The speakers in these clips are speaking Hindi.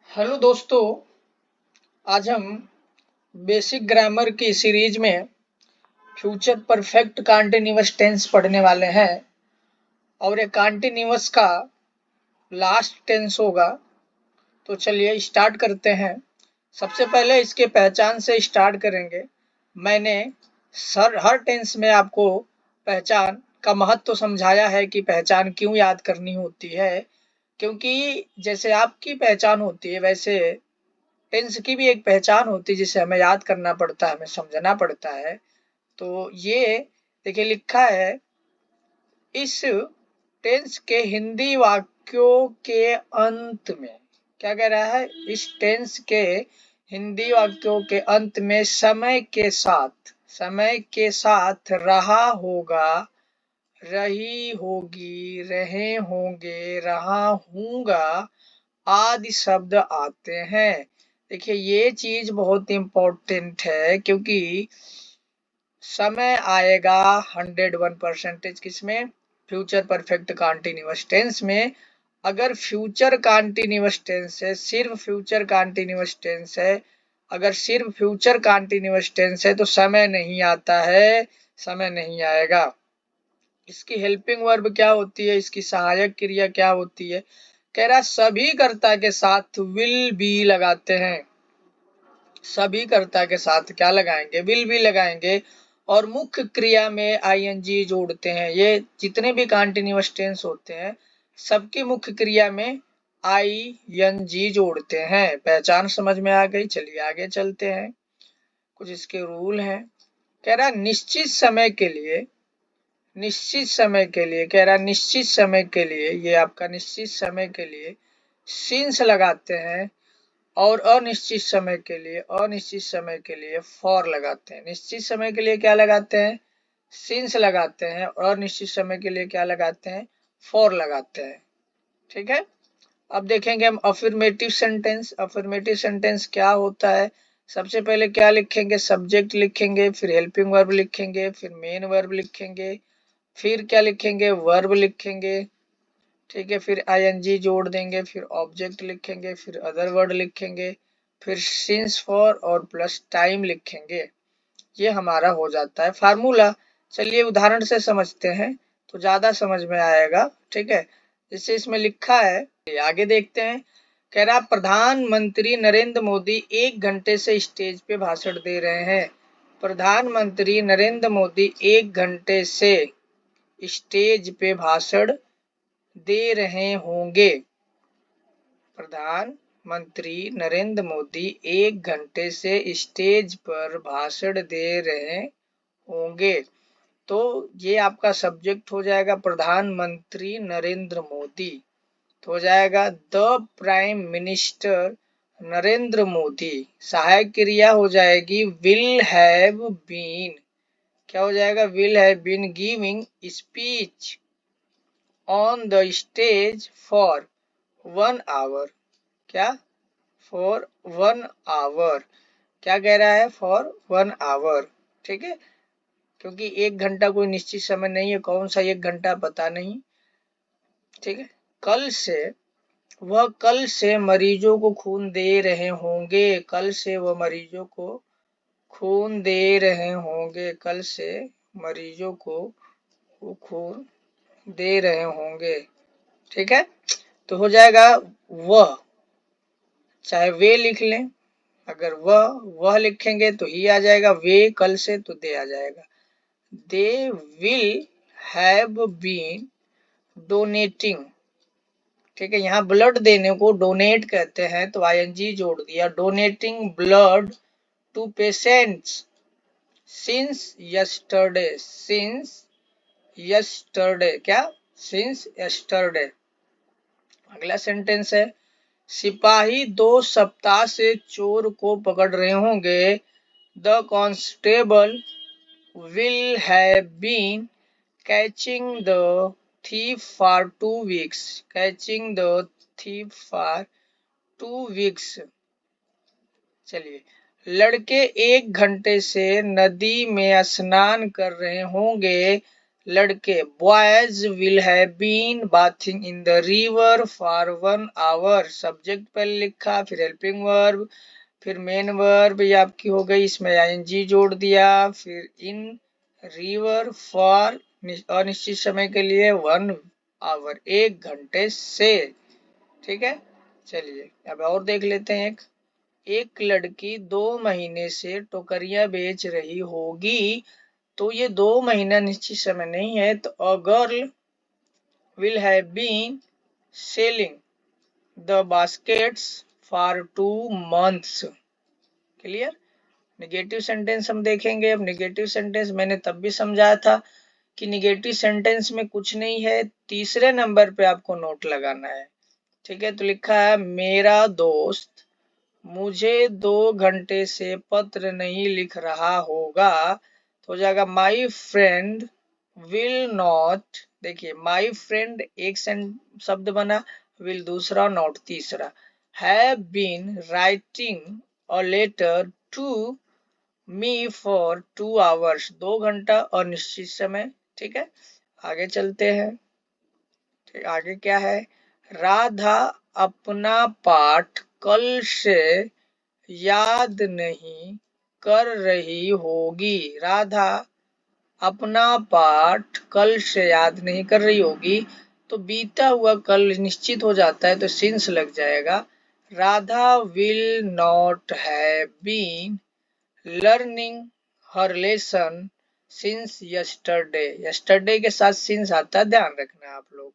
हेलो दोस्तों, आज हम बेसिक ग्रामर की सीरीज में फ्यूचर परफेक्ट कॉन्टिन्यूअस टेंस पढ़ने वाले हैं और ये कॉन्टिन्यूअस का लास्ट टेंस होगा। तो चलिए स्टार्ट करते हैं। सबसे पहले इसके पहचान से स्टार्ट करेंगे। मैंने हर टेंस में आपको पहचान का महत्व समझाया है कि पहचान क्यों याद करनी होती है, क्योंकि जैसे आपकी पहचान होती है वैसे टेंस की भी एक पहचान होती है जिसे हमें याद करना पड़ता है, हमें समझना पड़ता है। तो ये देखिए लिखा है, इस टेंस के हिंदी वाक्यों के अंत में क्या कह रहा है, इस टेंस के हिंदी वाक्यों के अंत में समय के साथ रहा होगा, रही होगी, रहे होंगे, रहा हूँगा आदि शब्द आते हैं। देखिए ये चीज बहुत इम्पोर्टेंट है क्योंकि समय आएगा 101% किसमें, फ्यूचर परफेक्ट कॉन्टिन्यूअस टेंस में। अगर फ्यूचर कॉन्टिन्यूअस टेंस है, सिर्फ फ्यूचर कॉन्टिन्यूअस टेंस है, अगर सिर्फ फ्यूचर कॉन्टिन्यूअस टेंस है तो समय नहीं आता है, समय नहीं आएगा। इसकी हेल्पिंग वर्ब क्या होती है, इसकी सहायक क्रिया क्या होती है, कह रहा सभी कर्ता के साथ विल बी लगाते हैं। सभी कर्ता के साथ क्या लगाएंगे, विल बी लगाएंगे और मुख्य क्रिया में आईएनजी जोड़ते हैं। ये जितने भी कॉन्टिन्यूअस टेंस होते हैं सबकी मुख्य क्रिया में आईएनजी जोड़ते हैं। पहचान समझ में आ गई। चलिए आगे चलते हैं। कुछ इसके रूल हैं। कह रहा निश्चित समय के लिए, निश्चित समय के लिए, कह रहा निश्चित समय के लिए, ये आपका निश्चित समय के लिए सिंस लगाते हैं और अनिश्चित समय के लिए, अनिश्चित समय के लिए फॉर लगाते हैं। निश्चित समय के लिए क्या लगाते हैं, सिंस लगाते हैं, और अनिश्चित समय के लिए क्या लगाते हैं, फॉर लगाते हैं। ठीक है। अब देखेंगे हम अफर्मेटिव सेंटेंस। अफर्मेटिव सेंटेंस क्या होता है, सबसे पहले क्या लिखेंगे, सब्जेक्ट लिखेंगे, फिर हेल्पिंग वर्ब लिखेंगे, फिर मेन वर्ब लिखेंगे, फिर क्या लिखेंगे, वर्ब लिखेंगे। ठीक है, फिर आईएनजी जोड़ देंगे, फिर ऑब्जेक्ट लिखेंगे, फिर अदर वर्ड लिखेंगे, फिर सिंस फॉर और प्लस टाइम लिखेंगे। ये हमारा हो जाता है फार्मूला। चलिए उदाहरण से समझते हैं तो ज्यादा समझ में आएगा। ठीक है, जैसे इसमें लिखा है, आगे देखते हैं। कह रहा प्रधानमंत्री नरेंद्र मोदी 1 घंटे से स्टेज पे भाषण दे रहे हैं। प्रधानमंत्री नरेंद्र मोदी 1 घंटे से स्टेज पे भाषण दे रहे होंगे। प्रधानमंत्री नरेंद्र मोदी 1 घंटे से स्टेज पर भाषण दे रहे होंगे। तो ये आपका सब्जेक्ट हो जाएगा प्रधानमंत्री नरेंद्र मोदी, तो हो जाएगा the prime minister Narendra Modi. सहायक क्रिया हो जाएगी विल हैव बीन, क्या हो जाएगा, will have been giving speech on the stage for 1 hour. क्या, फॉर 1 आवर। क्या कह रहा है, फॉर 1 आवर। ठीक है, क्योंकि 1 घंटा कोई निश्चित समय नहीं है, कौन सा 1 घंटा पता नहीं। ठीक है, कल से, वह कल से मरीजों को खून दे रहे होंगे। कल से वह मरीजों को खून दे रहे होंगे। कल से मरीजों को वो खून दे रहे होंगे। ठीक है, तो हो जाएगा वह, चाहे वे लिख लें, अगर वह लिखेंगे तो ही आ जाएगा, वे कल से तो दे आ जाएगा। They will have been donating. ठीक है, यहाँ ब्लड देने को डोनेट कहते हैं तो आईएनजी जोड़ दिया, donating blood to patients since yesterday. Since yesterday, क्या, सिंस यस्टरडे। अगला सेंटेंस है, सिपाही 2 सप्ताह से चोर को पकड़ रहे होंगे। The constable will have been catching the thief for 2 weeks. Catching the thief for 2 weeks. चलिए, लड़के 1 घंटे से नदी में स्नान कर रहे होंगे। लड़के boys will have been bathing in the river for 1 hour. Subject पहले लिखा, फिर हेल्पिंग वर्ब, फिर मेन वर्ब ये आपकी हो गई, इसमें आईएनजी जोड़ दिया, फिर इन रिवर फॉर अनिश्चित समय के लिए 1 आवर 1 घंटे से। ठीक है, चलिए अब और देख लेते हैं। एक लड़की 2 महीने से टोकरियां बेच रही होगी, तो ये 2 महीना निश्चित समय नहीं है, तो a girl will have been selling the baskets for 2 months. Clear. Negative sentence हम देखेंगे। अब निगेटिव सेंटेंस मैंने तब भी समझाया था कि निगेटिव सेंटेंस में कुछ नहीं है, तीसरे नंबर पे आपको नोट लगाना है। ठीक है, तो लिखा है मेरा दोस्त मुझे 2 घंटे से पत्र नहीं लिख रहा होगा, तो हो जाएगा माई फ्रेंड विल नॉट। देखिए माई फ्रेंड एक शब्द बना, विल दूसरा, नॉट तीसरा। Have been writing a letter to me for 2 hours 2 घंटा और निश्चित समय। ठीक है, आगे चलते हैं। ठीक, आगे क्या है, राधा अपना पाठ कल से याद नहीं कर रही होगी। राधा अपना पाठ कल से याद नहीं कर रही होगी, तो बीता हुआ कल निश्चित हो जाता है, तो सिंस लग जाएगा। Radha will not have been learning her lesson since yesterday. Yesterday के साथ सिंस आता है, ध्यान रखना आप लोग।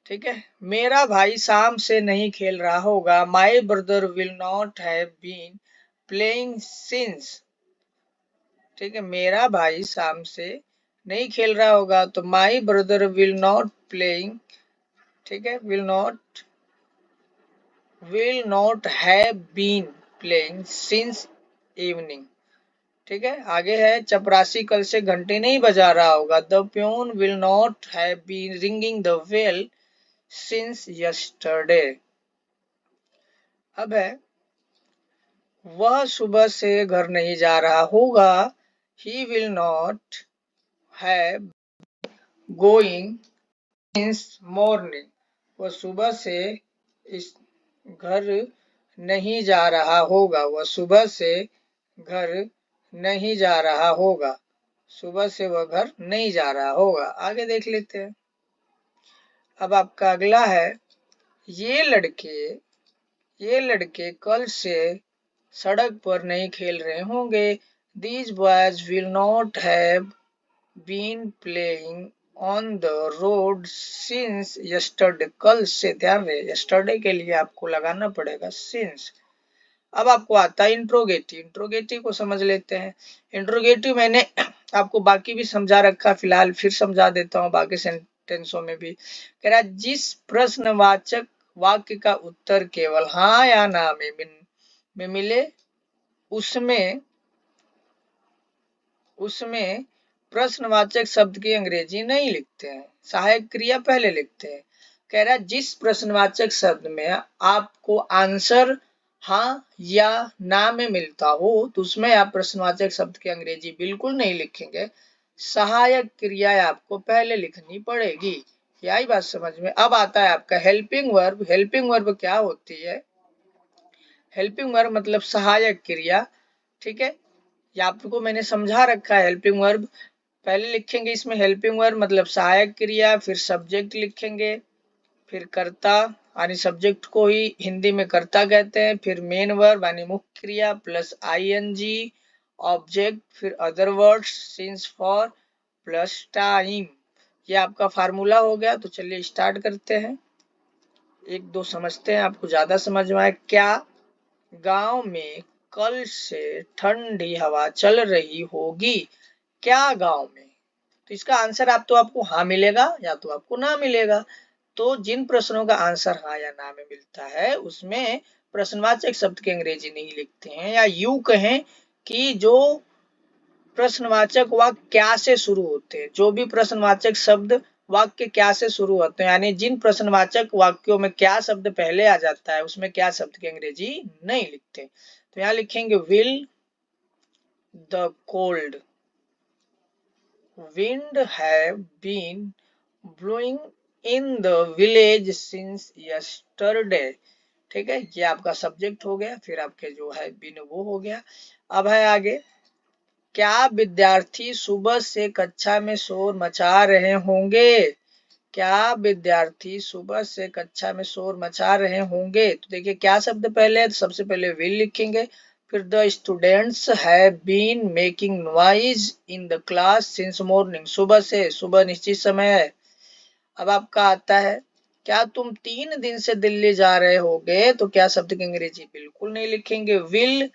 ठीक है, मेरा भाई शाम से नहीं खेल रहा होगा। My brother will not have been playing since. ठीक है, मेरा भाई शाम से नहीं खेल रहा होगा, तो my brother will not playing. ठीक है, will not have been playing since evening. ठीक है, आगे है चपरासी कल से घंटे नहीं बजा रहा होगा। The peon will not have been ringing the bell since yesterday. अब है वह सुबह से घर नहीं जा रहा होगा। He will not have going since morning. वह सुबह से इस घर नहीं जा रहा होगा। वह सुबह से घर नहीं जा रहा होगा। सुबह से वह घर नहीं जा रहा होगा। आगे देख लेते हैं। अब आपका अगला है, ये लड़के कल से सड़क पर नहीं खेल रहे होंगे। These boys will not have been playing on the road since yesterday. कल से, ध्यान रहे यस्टरडे के लिए आपको लगाना पड़ेगा सिंस। अब आपको आता है इंट्रोगेटिव। इंट्रोगेटिव को समझ लेते हैं। इंट्रोगेटिव मैंने आपको बाकी भी समझा रखा, फिलहाल फिर समझा देता हूँ बाकी सेंटेंसों में भी। कह रहा है जिस प्रश्नवाचक वाक्य का उत्तर केवल हाँ या ना में मिले, उसमें प्रश्नवाचक शब्द की अंग्रेजी नहीं लिखते हैं, सहायक क्रिया पहले लिखते हैं। कह रहा है जिस प्रश्नवाचक शब्द में आपको आंसर हाँ या ना में मिलता हो, तो उसमें आप प्रश्नवाचक शब्द की अंग्रेजी बिल्कुल नहीं लिखेंगे, सहायक क्रिया आपको पहले लिखनी पड़ेगी। यही बात समझ में। अब आता है आपका हेल्पिंग वर्ब। हेल्पिंग वर्ब क्या होती है? हेल्पिंग वर्ब मतलब सहायक क्रिया। ठीक है, ये आपको मैंने समझा रखा है। हेल्पिंग वर्ब पहले लिखेंगे, इसमें हेल्पिंग वर्ब मतलब सहायक क्रिया, फिर सब्जेक्ट लिखेंगे, फिर कर्ता यानी सब्जेक्ट को ही हिंदी में कर्ता कहते हैं, फिर मेन वर्ब यानी मुख्य क्रिया प्लस आईएनजी ऑब्जेक्ट, फिर other words since for plus time. ये आपका फार्मूला हो गया। तो चलिए स्टार्ट करते हैं, एक दो समझते हैं, आपको ज्यादा समझ में आए। क्या गांव में कल से ठंडी हवा चल रही होगी? क्या गांव में? तो इसका आंसर तो आपको हाँ मिलेगा या तो आपको ना मिलेगा। तो जिन प्रश्नों का आंसर हाँ या ना में मिलता है, उसमें प्रश्नवाचक शब्द की अंग्रेजी नहीं लिखते हैं, या यूं कहें कि जो प्रश्नवाचक वाक्य क्या से शुरू होते हैं, जो भी प्रश्नवाचक शब्द वाक्य क्या से शुरू होते हैं, यानी जिन प्रश्नवाचक वाक्यों में क्या शब्द पहले आ जाता है, उसमें क्या शब्द की अंग्रेजी नहीं लिखते। तो यहाँ लिखेंगे will the cold. Wind have been blowing in the village since yesterday. ठीक है, ये आपका सब्जेक्ट हो गया, फिर आपके जो है बीन वो हो गया। अब है आगे, क्या विद्यार्थी सुबह से कक्षा में शोर मचा रहे होंगे? क्या विद्यार्थी सुबह से कक्षा में शोर मचा रहे होंगे? तो देखिए क्या शब्द पहले है, तो सबसे पहले विल लिखेंगे, फिर the students have been making noise in the class since morning. सुबह से, सुबह निश्चित समय है। अब आपका आता है, क्या तुम 3 दिन से दिल्ली जा रहे होगे? तो क्या शब्द की अंग्रेजी बिल्कुल नहीं लिखेंगे, will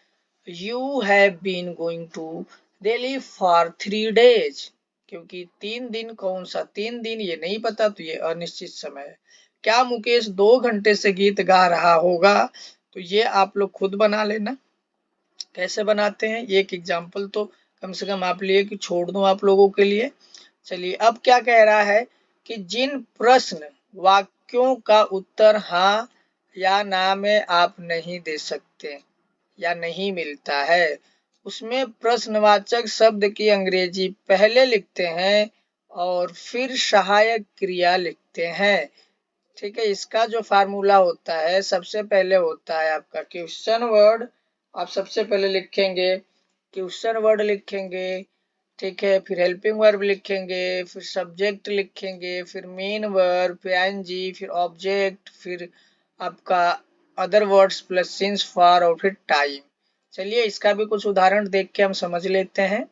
you have been going to Delhi for 3 days, क्योंकि 3 दिन कौन सा 3 दिन ये नहीं पता, तो ये अनिश्चित समय है। क्या मुकेश 2 घंटे से गीत गा रहा होगा? तो ये आप लोग खुद बना लेना, कैसे बनाते हैं एक एग्जाम्पल तो कम से कम आप लिए कि छोड़ दूं आप लोगों के लिए। चलिए अब क्या कह रहा है कि जिन प्रश्न वाक्यों का उत्तर हाँ या ना में आप नहीं दे सकते या नहीं मिलता है, उसमें प्रश्नवाचक शब्द की अंग्रेजी पहले लिखते हैं और फिर सहायक क्रिया लिखते हैं। ठीक है, इसका जो फार्मूला होता है, सबसे पहले होता है आपका क्वेश्चन वर्ड। आप सबसे पहले लिखेंगे क्वेश्चन वर्ड लिखेंगे, ठीक है, फिर हेल्पिंग वर्ब लिखेंगे, फिर सब्जेक्ट लिखेंगे, फिर मेन वर्ब, फिर आईएनजी, फिर ऑब्जेक्ट, फिर आपका other words plus since for और फिर टाइम। चलिए इसका भी कुछ उदाहरण देख के हम समझ लेते हैं।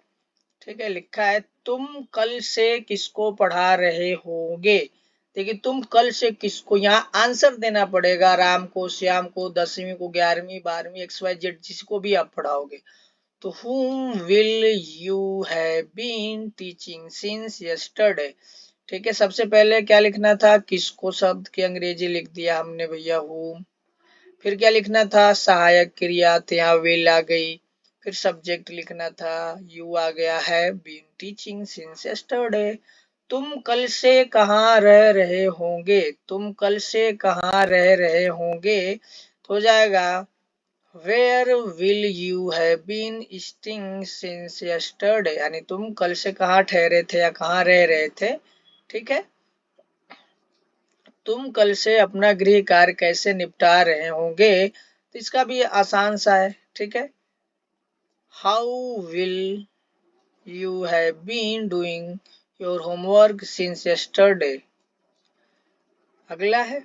ठीक है, लिखा है तुम कल से किसको पढ़ा रहे होगे? देखिए तुम कल से किसको, यहाँ आंसर देना पड़ेगा, राम को, श्याम को, 10वीं को, 11वीं, 12वीं, XYZ जिसको भी आप पढ़ाओगे। तो whom will you have been teaching since yesterday? ठीक है, सबसे पहले क्या लिखना था, किसको शब्द की अंग्रेजी लिख दिया हमने भैया whom। फिर क्या लिखना था, सहायक क्रिया, तो यहाँ will आ गई। फिर सब्जेक्ट लिखना था, you आ गया है, been teaching since yesterday। तुम कल से कहाँ रह रहे होंगे? तुम कल से कहाँ रह रहे होंगे? तो हो जाएगा Where will you have been staying since yesterday? यानी तुम कल से कहाँ ठहरे थे या कहाँ रह रहे थे। ठीक है, तुम कल से अपना गृह कार्य कैसे निपटा रहे होंगे? तो इसका भी आसान सा है। ठीक है, How will you have been doing your homework since yesterday? अगला है,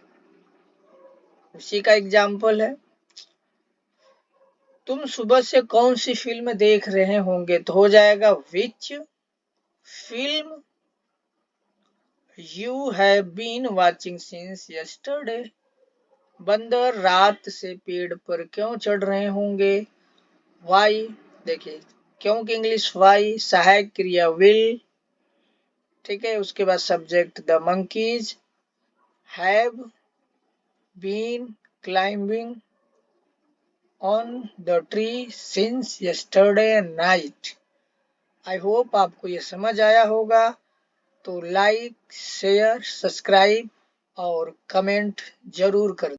उसी का एग्जाम्पल है, तुम सुबह से कौन सी फिल्म देख रहे होंगे? तो हो जाएगा which film You have been watching since yesterday। बंदर रात से पेड़ पर क्यों चढ़ रहे होंगे? Why, देखिए क्यों की इंग्लिश वाई, सहायक क्रिया will, ठीक है, उसके बाद subject the monkeys have been climbing on the tree since yesterday night। I hope आपको ये समझ आया होगा। तो लाइक, शेयर, सब्सक्राइब और कमेंट जरूर कर